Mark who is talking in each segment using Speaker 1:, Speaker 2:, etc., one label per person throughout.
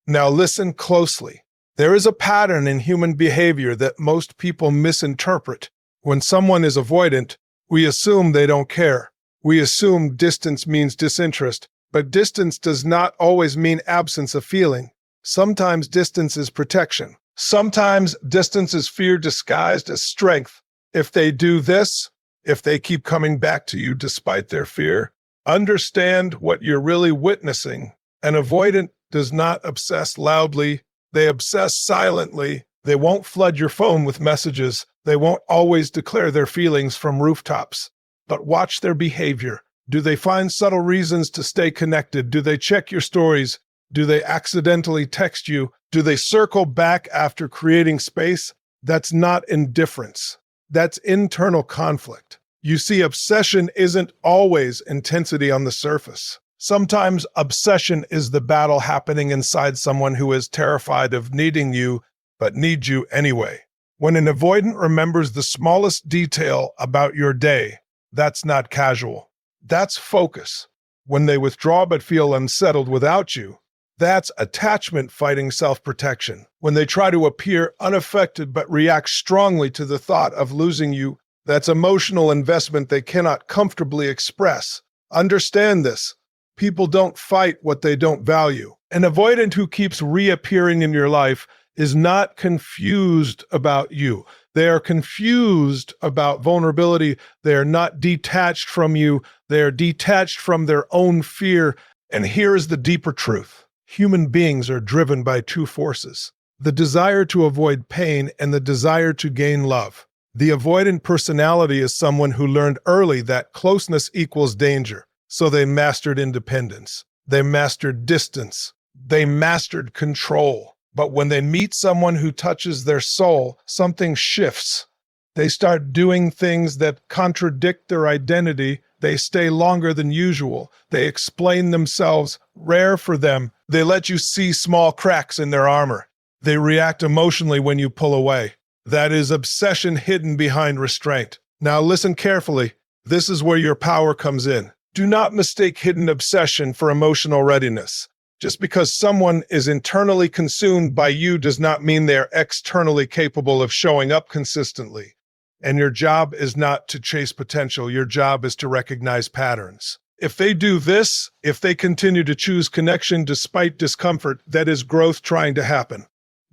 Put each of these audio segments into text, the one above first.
Speaker 1: Now listen closely. There is a pattern in human behavior that most people misinterpret. When someone is avoidant, we assume they don't care. We assume distance means disinterest, but distance does not always mean absence of feeling. Sometimes distance is protection. Sometimes distance is fear disguised as strength. If they do this, if they keep coming back to you despite their fear, understand what you're really witnessing. An avoidant does not obsess loudly. They obsess silently. They won't flood your phone with messages. They won't always declare their feelings from rooftops. But watch their behavior. Do they find subtle reasons to stay connected? Do they check your stories? Do they accidentally text you? Do they circle back after creating space? That's not indifference. That's internal conflict. You see, obsession isn't always intensity on the surface. Sometimes obsession is the battle happening inside someone who is terrified of needing you, but needs you anyway. When an avoidant remembers the smallest detail about your day, that's not casual. That's focus. When they withdraw but feel unsettled without you, that's attachment fighting self-protection. When they try to appear unaffected but react strongly to the thought of losing you, that's emotional investment they cannot comfortably express. Understand this. People don't fight what they don't value. An avoidant who keeps reappearing in your life is not confused about you. They are confused about vulnerability. They are not detached from you. They are detached from their own fear. And here is the deeper truth. Human beings are driven by two forces: the desire to avoid pain and the desire to gain love. The avoidant personality is someone who learned early that closeness equals danger, so they mastered independence. They mastered distance. They mastered control. But when they meet someone who touches their soul, something shifts. They start doing things that contradict their identity. They stay longer than usual. They explain themselves, rare for them. They let you see small cracks in their armor. They react emotionally when you pull away. That is obsession hidden behind restraint. Now listen carefully. This is where your power comes in. Do not mistake hidden obsession for emotional readiness. Just because someone is internally consumed by you does not mean they are externally capable of showing up consistently. And your job is not to chase potential. Your job is to recognize patterns. If they do this, if they continue to choose connection despite discomfort, that is growth trying to happen.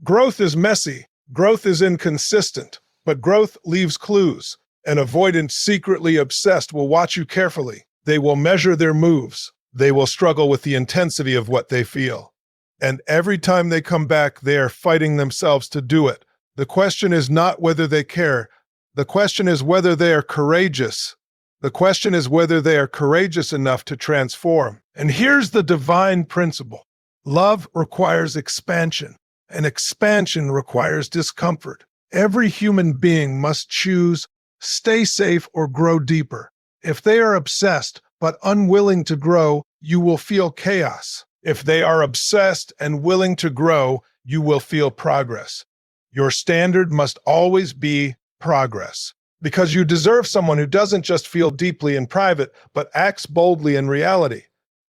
Speaker 1: Growth is messy. Growth is inconsistent, but growth leaves clues. An avoidant secretly obsessed will watch you carefully. They will measure their moves. They will struggle with the intensity of what they feel. And every time they come back, they are fighting themselves to do it. The question is not whether they care. The question is whether they are courageous. The question is whether they are courageous enough to transform. And here's the divine principle. Love requires expansion, and expansion requires discomfort. Every human being must choose stay safe or grow deeper. If they are obsessed but unwilling to grow, you will feel chaos. If they are obsessed and willing to grow, you will feel progress. Your standard must always be progress, because you deserve someone who doesn't just feel deeply in private, but acts boldly in reality.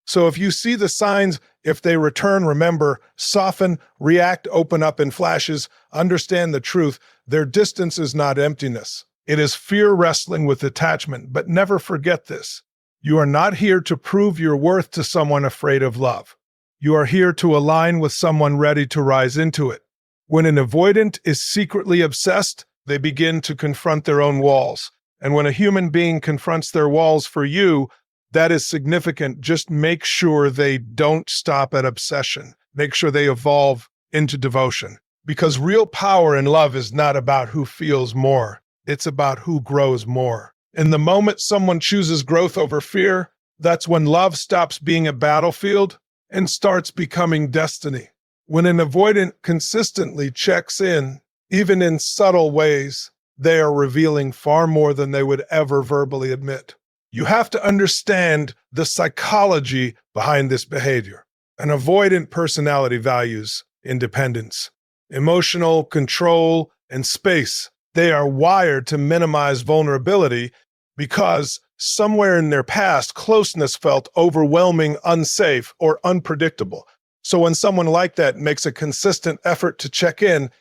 Speaker 1: So if you see the signs, if they return, remember, soften, react, open up in flashes, understand the truth. Their distance is not emptiness. It is fear wrestling with attachment, but never forget this. You are not here to prove your worth to someone afraid of love. You are here to align with someone ready to rise into it. When an avoidant is secretly obsessed, they begin to confront their own walls. And when a human being confronts their walls for you, that is significant. Just make sure they don't stop at obsession. Make sure they evolve into devotion. Because real power in love is not about who feels more. It's about who grows more. In the moment someone chooses growth over fear, that's when love stops being a battlefield and starts becoming destiny. When an avoidant consistently checks in, even in subtle ways, they are revealing far more than they would ever verbally admit. You have to understand the psychology behind this behavior. An avoidant personality values independence, emotional control, and space. They are wired to minimize vulnerability because somewhere in their past, closeness felt overwhelming, unsafe, or unpredictable. So when someone like that makes a consistent effort to check in,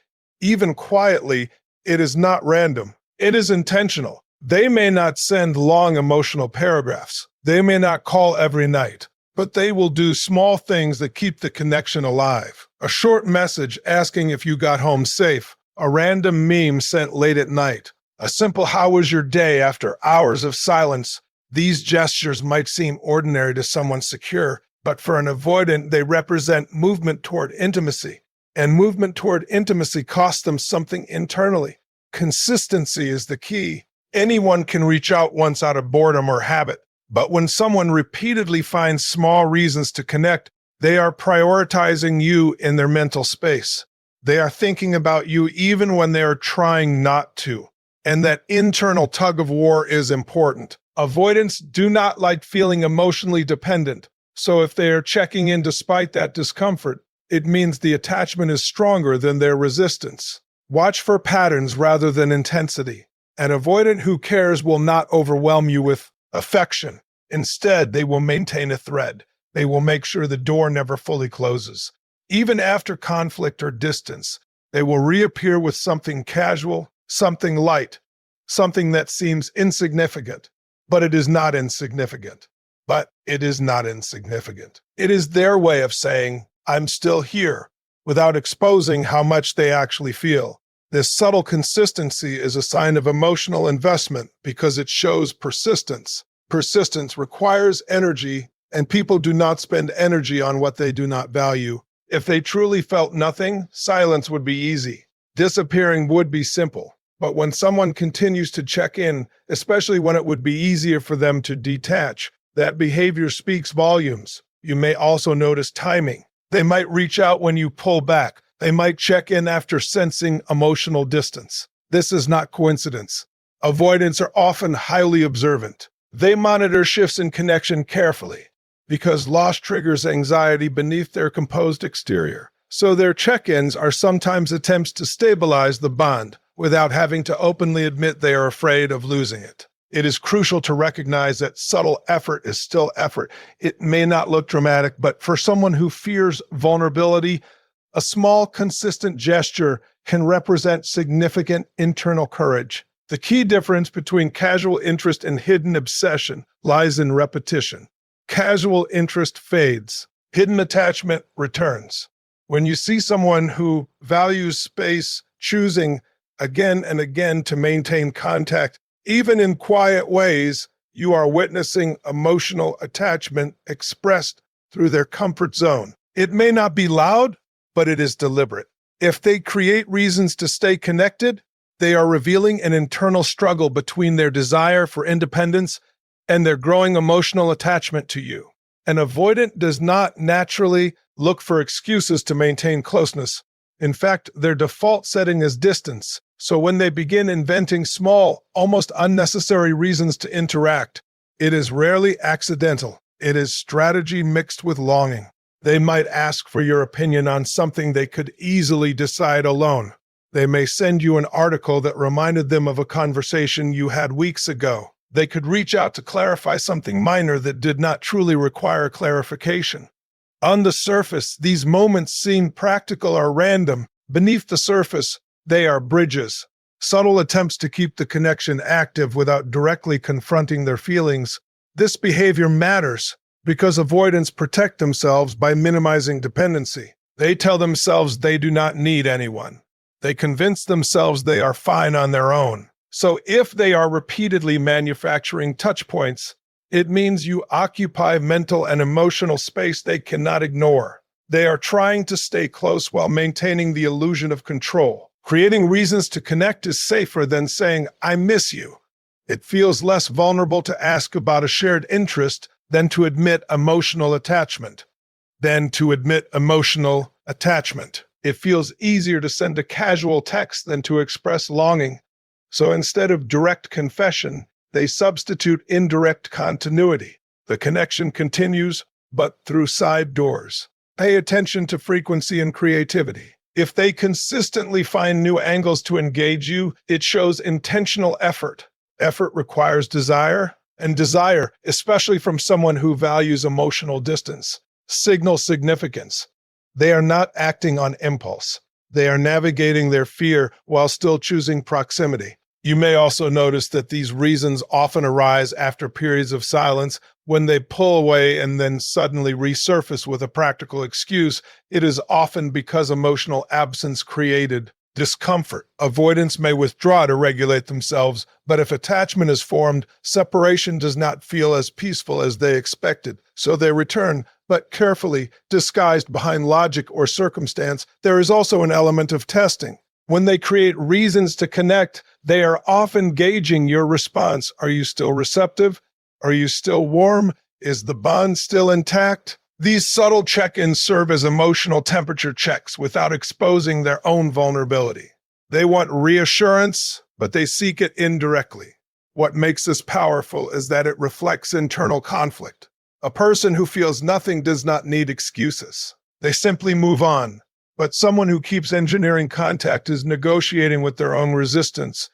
Speaker 1: even quietly, it is not random. It is intentional. They may not send long emotional paragraphs. They may not call every night, but they will do small things that keep the connection alive. A short message asking if you got home safe, a random meme sent late at night, a simple "how was your day" after hours of silence. These gestures might seem ordinary to someone secure, but for an avoidant, they represent movement toward intimacy. And movement toward intimacy costs them something internally. Consistency is the key. Anyone can reach out once out of boredom or habit, but when someone repeatedly finds small reasons to connect, they are prioritizing you in their mental space. They are thinking about you even when they are trying not to. And that internal tug of war is important. Avoidants do not like feeling emotionally dependent, so if they are checking in despite that discomfort, it means the attachment is stronger than their resistance. Watch for patterns rather than intensity. An avoidant who cares will not overwhelm you with affection. Instead, they will maintain a thread. They will make sure the door never fully closes. Even after conflict or distance, they will reappear with something casual, something light, something that seems insignificant. But it is not insignificant. It is their way of saying, "I'm still here," without exposing how much they actually feel. This subtle consistency is a sign of emotional investment because it shows persistence. Persistence requires energy, and people do not spend energy on what they do not value. If they truly felt nothing, silence would be easy. Disappearing would be simple. But when someone continues to check in, especially when it would be easier for them to detach, that behavior speaks volumes. You may also notice timing. They might reach out when you pull back. They might check in after sensing emotional distance. This is not coincidence. Avoidants are often highly observant. They monitor shifts in connection carefully because loss triggers anxiety beneath their composed exterior. So their check-ins are sometimes attempts to stabilize the bond without having to openly admit they are afraid of losing it. It is crucial to recognize that subtle effort is still effort. It may not look dramatic, but for someone who fears vulnerability, a small, consistent gesture can represent significant internal courage. The key difference between casual interest and hidden obsession lies in repetition. Casual interest fades. Hidden attachment returns. When you see someone who values space, choosing again and again to maintain contact, even in quiet ways, you are witnessing emotional attachment expressed through their comfort zone. It may not be loud, but it is deliberate. If they create reasons to stay connected, they are revealing an internal struggle between their desire for independence and their growing emotional attachment to you. An avoidant does not naturally look for excuses to maintain closeness. In fact, their default setting is distance. So when they begin inventing small, almost unnecessary reasons to interact, it is rarely accidental. It is strategy mixed with longing. They might ask for your opinion on something they could easily decide alone. They may send you an article that reminded them of a conversation you had weeks ago. They could reach out to clarify something minor that did not truly require clarification. On the surface, these moments seem practical or random. Beneath the surface, they are bridges, subtle attempts to keep the connection active without directly confronting their feelings. This behavior matters because avoidants protect themselves by minimizing dependency. They tell themselves they do not need anyone. They convince themselves they are fine on their own. So if they are repeatedly manufacturing touch points, it means you occupy mental and emotional space they cannot ignore. They are trying to stay close while maintaining the illusion of control. Creating reasons to connect is safer than saying, "I miss you." It feels less vulnerable to ask about a shared interest than to admit emotional attachment. It feels easier to send a casual text than to express longing. So instead of direct confession, they substitute indirect continuity. The connection continues, but through side doors. Pay attention to frequency and creativity. If they consistently find new angles to engage you, it shows intentional effort. Effort requires desire, and desire, especially from someone who values emotional distance, signals significance. They are not acting on impulse. They are navigating their fear while still choosing proximity. You may also notice that these reasons often arise after periods of silence. When they pull away and then suddenly resurface with a practical excuse, it is often because emotional absence created discomfort. Avoidants may withdraw to regulate themselves, but if attachment is formed, separation does not feel as peaceful as they expected. So they return, but carefully, disguised behind logic or circumstance. There is also an element of testing. When they create reasons to connect, they are often gauging your response. Are you still receptive? Are you still warm? Is the bond still intact? These subtle check-ins serve as emotional temperature checks without exposing their own vulnerability. They want reassurance, but they seek it indirectly. What makes this powerful is that it reflects internal conflict. A person who feels nothing does not need excuses. They simply move on. But someone who keeps engineering contact is negotiating with their own resistance.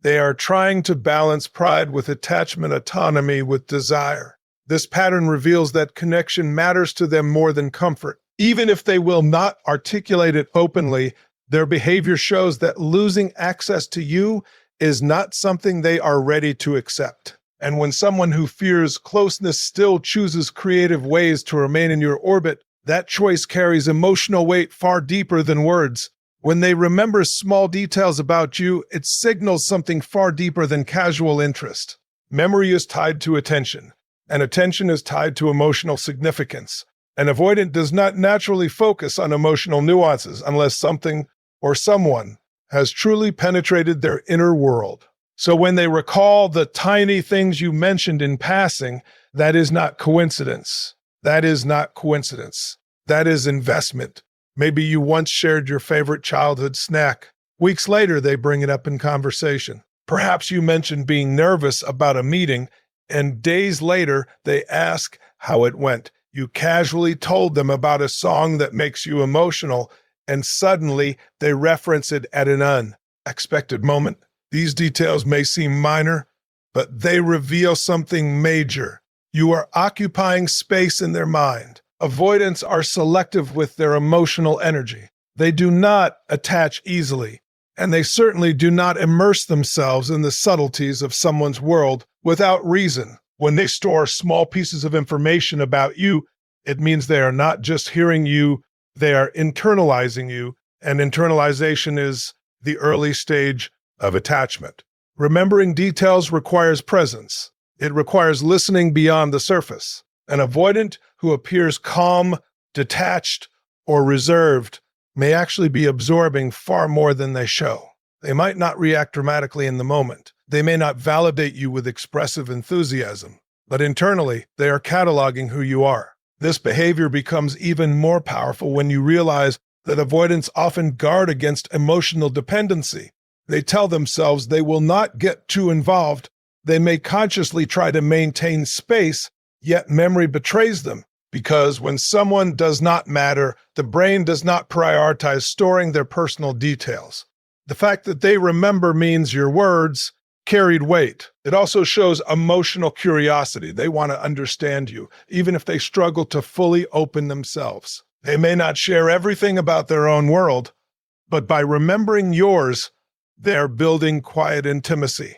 Speaker 1: They are trying to balance pride with attachment, autonomy with desire. This pattern reveals that connection matters to them more than comfort. Even if they will not articulate it openly, their behavior shows that losing access to you is not something they are ready to accept. And when someone who fears closeness still chooses creative ways to remain in your orbit, that choice carries emotional weight far deeper than words. When they remember small details about you, it signals something far deeper than casual interest. Memory is tied to attention, and attention is tied to emotional significance. An avoidant does not naturally focus on emotional nuances unless something or someone has truly penetrated their inner world. So when they recall the tiny things you mentioned in passing, that is not coincidence. That is not coincidence. That is investment. Maybe you once shared your favorite childhood snack. Weeks later, they bring it up in conversation. Perhaps you mentioned being nervous about a meeting, and days later, they ask how it went. You casually told them about a song that makes you emotional, and suddenly they reference it at an unexpected moment. These details may seem minor, but they reveal something major. You are occupying space in their mind. Avoidants are selective with their emotional energy. They do not attach easily, and they certainly do not immerse themselves in the subtleties of someone's world without reason. When they store small pieces of information about you, it means they are not just hearing you, they are internalizing you, and internalization is the early stage of attachment. Remembering details requires presence. It requires listening beyond the surface. An avoidant who appears calm, detached, or reserved may actually be absorbing far more than they show. They might not react dramatically in the moment. They may not validate you with expressive enthusiasm, but internally, they are cataloging who you are. This behavior becomes even more powerful when you realize that avoidants often guard against emotional dependency. They tell themselves they will not get too involved. They may consciously try to maintain space, yet memory betrays them, because when someone does not matter, the brain does not prioritize storing their personal details. The fact that they remember means your words carried weight. It also shows emotional curiosity. They want to understand you, even if they struggle to fully open themselves. They may not share everything about their own world, but by remembering yours, they're building quiet intimacy.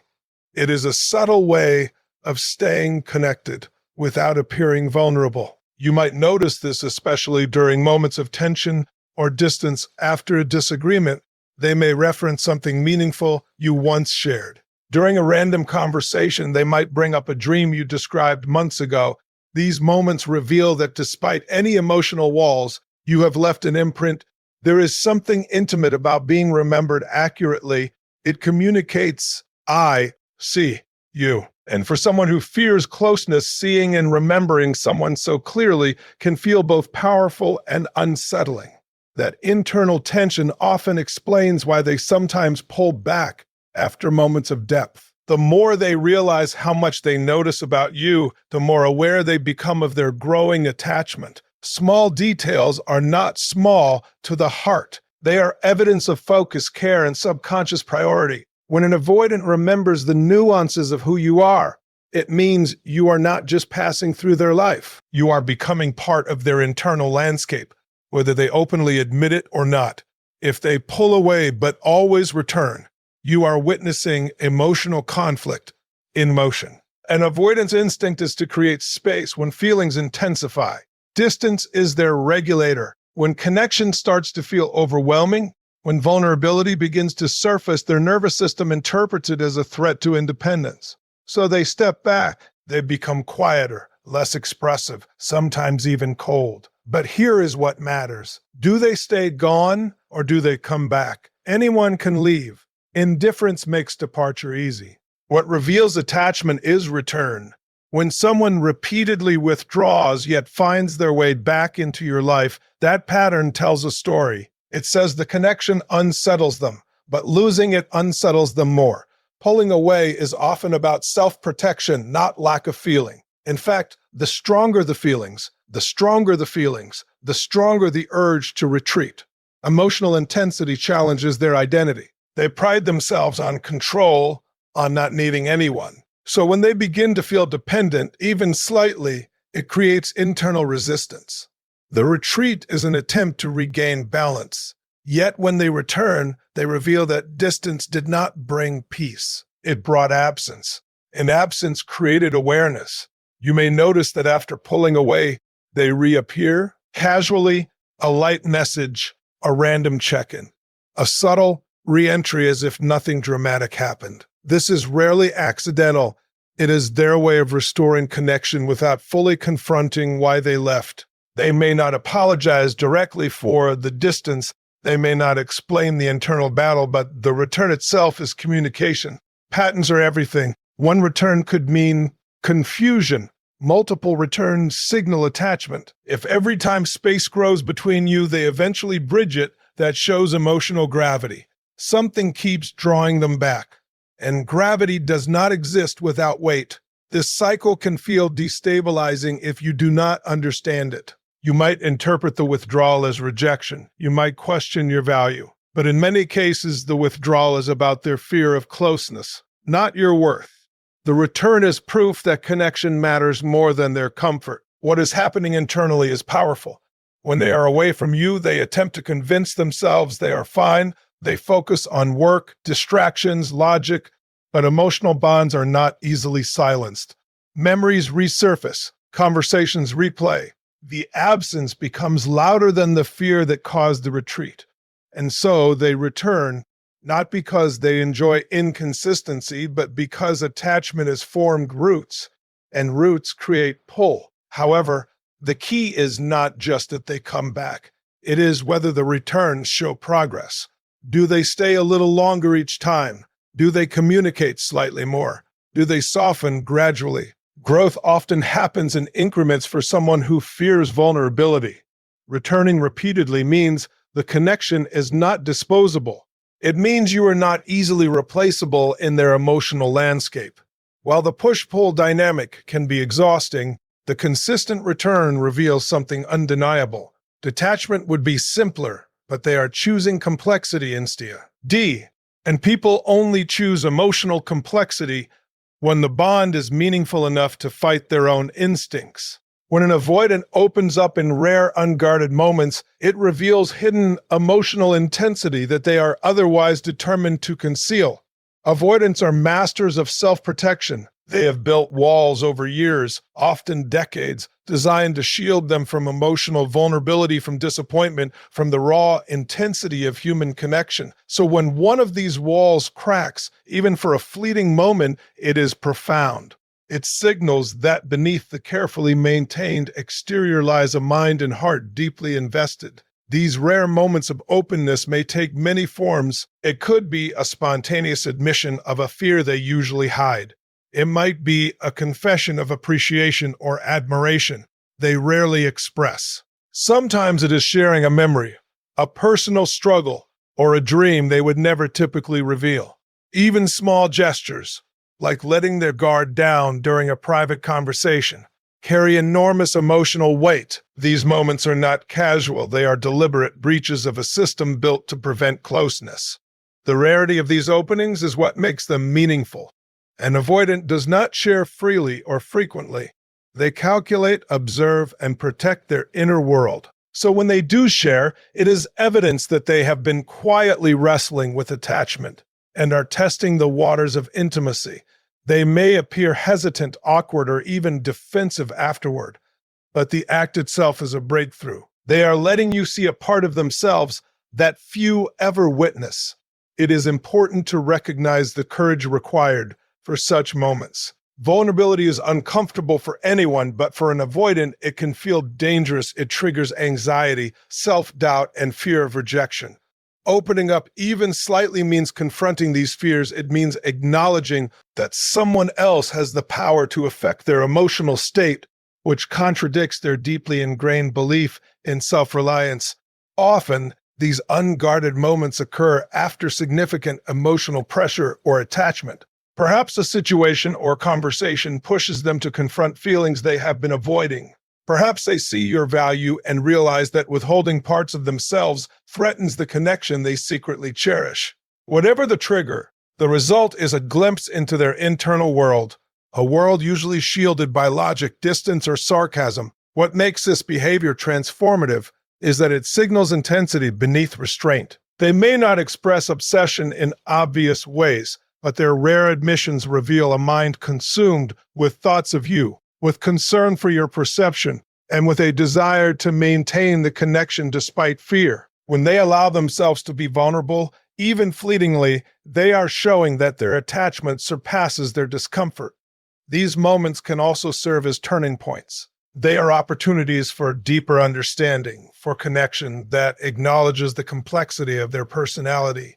Speaker 1: It is a subtle way of staying connected without appearing vulnerable. You might notice this especially during moments of tension or distance. After a disagreement, they may reference something meaningful you once shared. During a random conversation, they might bring up a dream you described months ago. These moments reveal that despite any emotional walls, you have left an imprint. There is something intimate about being remembered accurately. It communicates, I see you. And for someone who fears closeness, seeing and remembering someone so clearly can feel both powerful and unsettling. That internal tension often explains why they sometimes pull back after moments of depth. The more they realize how much they notice about you, the more aware they become of their growing attachment. Small details are not small to the heart. They are evidence of focus, care, and subconscious priority. When an avoidant remembers the nuances of who you are, it means you are not just passing through their life. You are becoming part of their internal landscape. whether they openly admit it or not. If they pull away but always return, you are witnessing emotional conflict in motion. An avoidance instinct is to create space when feelings intensify. Distance is their regulator. When connection starts to feel overwhelming, when vulnerability begins to surface, their nervous system interprets it as a threat to independence. So they step back. They become quieter, less expressive, sometimes even cold. But here is what matters. Do they stay gone or do they come back? Anyone can leave. Indifference makes departure easy. What reveals attachment is return. When someone repeatedly withdraws yet finds their way back into your life, that pattern tells a story. It says the connection unsettles them, but losing it unsettles them more. Pulling away is often about self-protection, not lack of feeling. In fact, the stronger the feelings, the stronger the urge to retreat. Emotional intensity challenges their identity. They pride themselves on control, on not needing anyone. So when they begin to feel dependent, even slightly, it creates internal resistance. The retreat is an attempt to regain balance. Yet when they return, they reveal that distance did not bring peace. It brought absence. And absence created awareness. You may notice that after pulling away, they reappear casually, a light message, a random check-in, a subtle re-entry as if nothing dramatic happened. This is rarely accidental. It is their way of restoring connection without fully confronting why they left. They may not apologize directly for the distance. They may not explain the internal battle, but the return itself is communication. Patterns are everything. One return could mean confusion. Multiple returns signal attachment. If every time space grows between you, they eventually bridge it, that shows emotional gravity. Something keeps drawing them back. And gravity does not exist without weight. This cycle can feel destabilizing if you do not understand it. You might interpret the withdrawal as rejection. You might question your value. But in many cases, the withdrawal is about their fear of closeness, not your worth. The return is proof that connection matters more than their comfort. What is happening internally is powerful. When they are away from you, they attempt to convince themselves they are fine. They focus on work, distractions, logic, but emotional bonds are not easily silenced. Memories resurface, conversations replay. The absence becomes louder than the fear that caused the retreat. And so they return, not because they enjoy inconsistency, but because attachment has formed roots, and roots create pull. However, the key is not just that they come back. It is whether the returns show progress. Do they stay a little longer each time? Do they communicate slightly more? Do they soften gradually? Growth often happens in increments for someone who fears vulnerability. Returning repeatedly means the connection is not disposable. It means you are not easily replaceable in their emotional landscape. While the push-pull dynamic can be exhausting, the consistent return reveals something undeniable. Detachment would be simpler, but they are choosing complexity instead. And people only choose emotional complexity when the bond is meaningful enough to fight their own instincts. When an avoidant opens up in rare, unguarded moments, it reveals hidden emotional intensity that they are otherwise determined to conceal. Avoidants are masters of self-protection. They have built walls over years, often decades, designed to shield them from emotional vulnerability, from disappointment, from the raw intensity of human connection. So when one of these walls cracks, even for a fleeting moment, it is profound. It signals that beneath the carefully maintained exterior lies a mind and heart deeply invested. These rare moments of openness may take many forms. It could be a spontaneous admission of a fear they usually hide. It might be a confession of appreciation or admiration they rarely express. Sometimes it is sharing a memory, a personal struggle, or a dream they would never typically reveal. Even small gestures, like letting their guard down during a private conversation, carry enormous emotional weight. These moments are not casual. They are deliberate breaches of a system built to prevent closeness. The rarity of these openings is what makes them meaningful. An avoidant does not share freely or frequently. They calculate, observe, and protect their inner world. So when they do share, it is evidence that they have been quietly wrestling with attachment and are testing the waters of intimacy. They may appear hesitant, awkward, or even defensive afterward, but the act itself is a breakthrough. They are letting you see a part of themselves that few ever witness. It is important to recognize the courage required for such moments. Vulnerability is uncomfortable for anyone, but for an avoidant, it can feel dangerous. It triggers anxiety, self-doubt, and fear of rejection. Opening up even slightly means confronting these fears. It means acknowledging that someone else has the power to affect their emotional state, which contradicts their deeply ingrained belief in self-reliance. Often, these unguarded moments occur after significant emotional pressure or attachment. Perhaps a situation or conversation pushes them to confront feelings they have been avoiding. Perhaps they see your value and realize that withholding parts of themselves threatens the connection they secretly cherish. Whatever the trigger, the result is a glimpse into their internal world, a world usually shielded by logic, distance, or sarcasm. What makes this behavior transformative is that it signals intensity beneath restraint. They may not express obsession in obvious ways, but their rare admissions reveal a mind consumed with thoughts of you, with concern for your perception, and with a desire to maintain the connection despite fear. When they allow themselves to be vulnerable, even fleetingly, they are showing that their attachment surpasses their discomfort. These moments can also serve as turning points. They are opportunities for deeper understanding, for connection that acknowledges the complexity of their personality.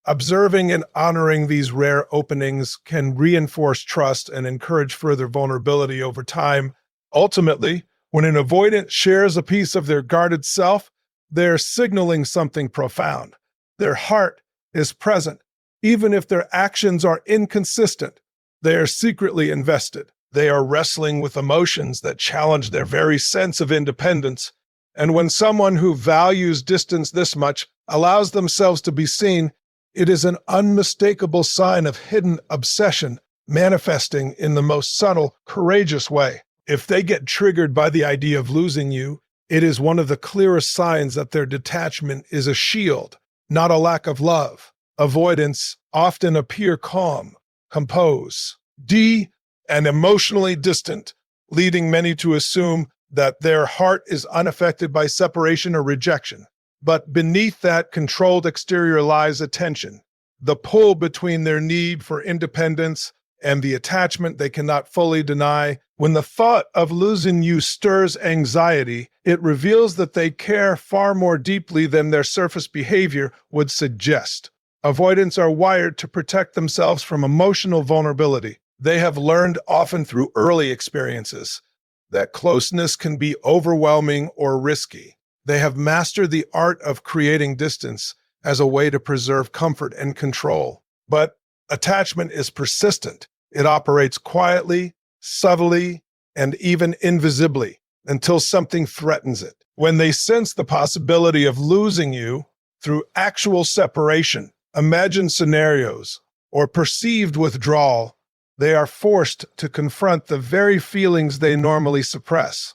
Speaker 1: Observing and honoring these rare openings can reinforce trust and encourage further vulnerability over time. Ultimately, when an avoidant shares a piece of their guarded self, they're signaling something profound. Their heart is present. Even if their actions are inconsistent, they are secretly invested. They are wrestling with emotions that challenge their very sense of independence. And when someone who values distance this much allows themselves to be seen, it is an unmistakable sign of hidden obsession manifesting in the most subtle, courageous way. If they get triggered by the idea of losing you, it is one of the clearest signs that their detachment is a shield, not a lack of love. Avoidants often appear calm, composed, and emotionally distant, leading many to assume that their heart is unaffected by separation or rejection. But beneath that controlled exterior lies a tension, the pull between their need for independence and the attachment they cannot fully deny. When the thought of losing you stirs anxiety, it reveals that they care far more deeply than their surface behavior would suggest. Avoidants are wired to protect themselves from emotional vulnerability. They have learned, often through early experiences, that closeness can be overwhelming or risky. They have mastered the art of creating distance as a way to preserve comfort and control. But attachment is persistent. It operates quietly, subtly, and even invisibly until something threatens it. When they sense the possibility of losing you through actual separation, imagined scenarios, or perceived withdrawal, they are forced to confront the very feelings they normally suppress.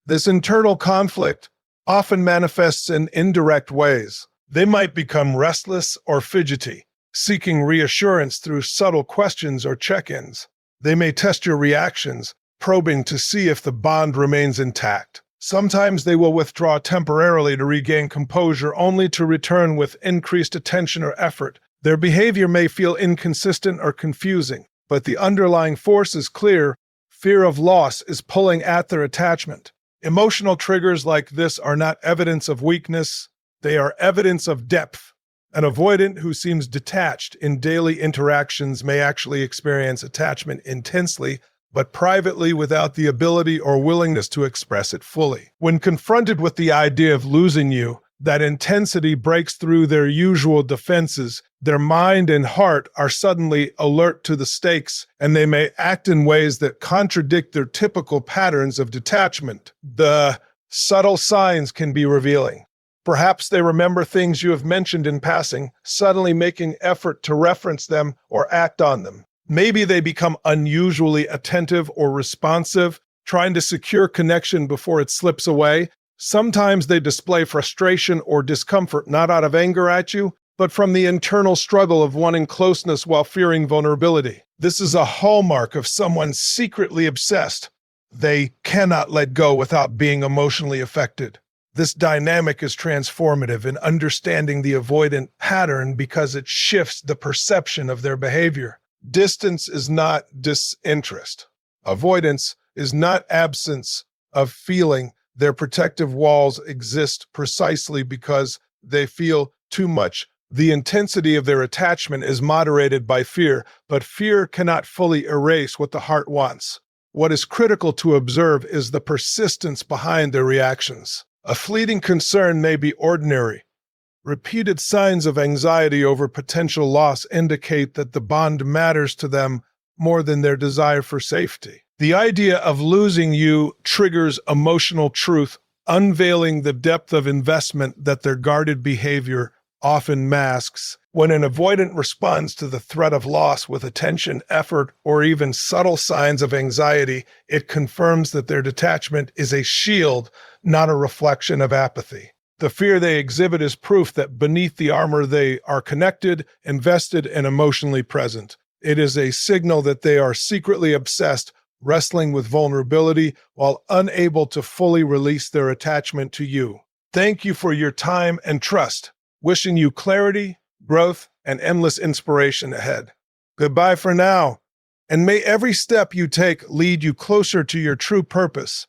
Speaker 1: This internal conflict often manifests in indirect ways. They might become restless or fidgety, seeking reassurance through subtle questions or check-ins. They may test your reactions, probing to see if the bond remains intact. Sometimes they will withdraw temporarily to regain composure, only to return with increased attention or effort. Their behavior may feel inconsistent or confusing, but the underlying force is clear. Fear of loss is pulling at their attachment. Emotional triggers like this are not evidence of weakness, they are evidence of depth. An avoidant who seems detached in daily interactions may actually experience attachment intensely, but privately without the ability or willingness to express it fully. When confronted with the idea of losing you, that intensity breaks through their usual defenses. Their mind and heart are suddenly alert to the stakes, and they may act in ways that contradict their typical patterns of detachment. The subtle signs can be revealing. Perhaps they remember things you have mentioned in passing, suddenly making effort to reference them or act on them. Maybe they become unusually attentive or responsive, trying to secure connection before it slips away. Sometimes they display frustration or discomfort not out of anger at you, but from the internal struggle of wanting closeness while fearing vulnerability. This is a hallmark of someone secretly obsessed. They cannot let go without being emotionally affected. This dynamic is transformative in understanding the avoidant pattern because it shifts the perception of their behavior. Distance is not disinterest. Avoidance is not absence of feeling. Their protective walls exist precisely because they feel too much. The intensity of their attachment is moderated by fear, but fear cannot fully erase what the heart wants. What is critical to observe is the persistence behind their reactions. A fleeting concern may be ordinary. Repeated signs of anxiety over potential loss indicate that the bond matters to them more than their desire for safety. The idea of losing you triggers emotional truth, unveiling the depth of investment that their guarded behavior often masks. When an avoidant responds to the threat of loss with attention, effort, or even subtle signs of anxiety, it confirms that their detachment is a shield, not a reflection of apathy. The fear they exhibit is proof that beneath the armor they are connected, invested, and emotionally present. It is a signal that they are secretly obsessed, wrestling with vulnerability while unable to fully release their attachment to you. Thank you for your time and trust. Wishing you clarity, growth, and endless inspiration ahead. Goodbye for now, and may every step you take lead you closer to your true purpose.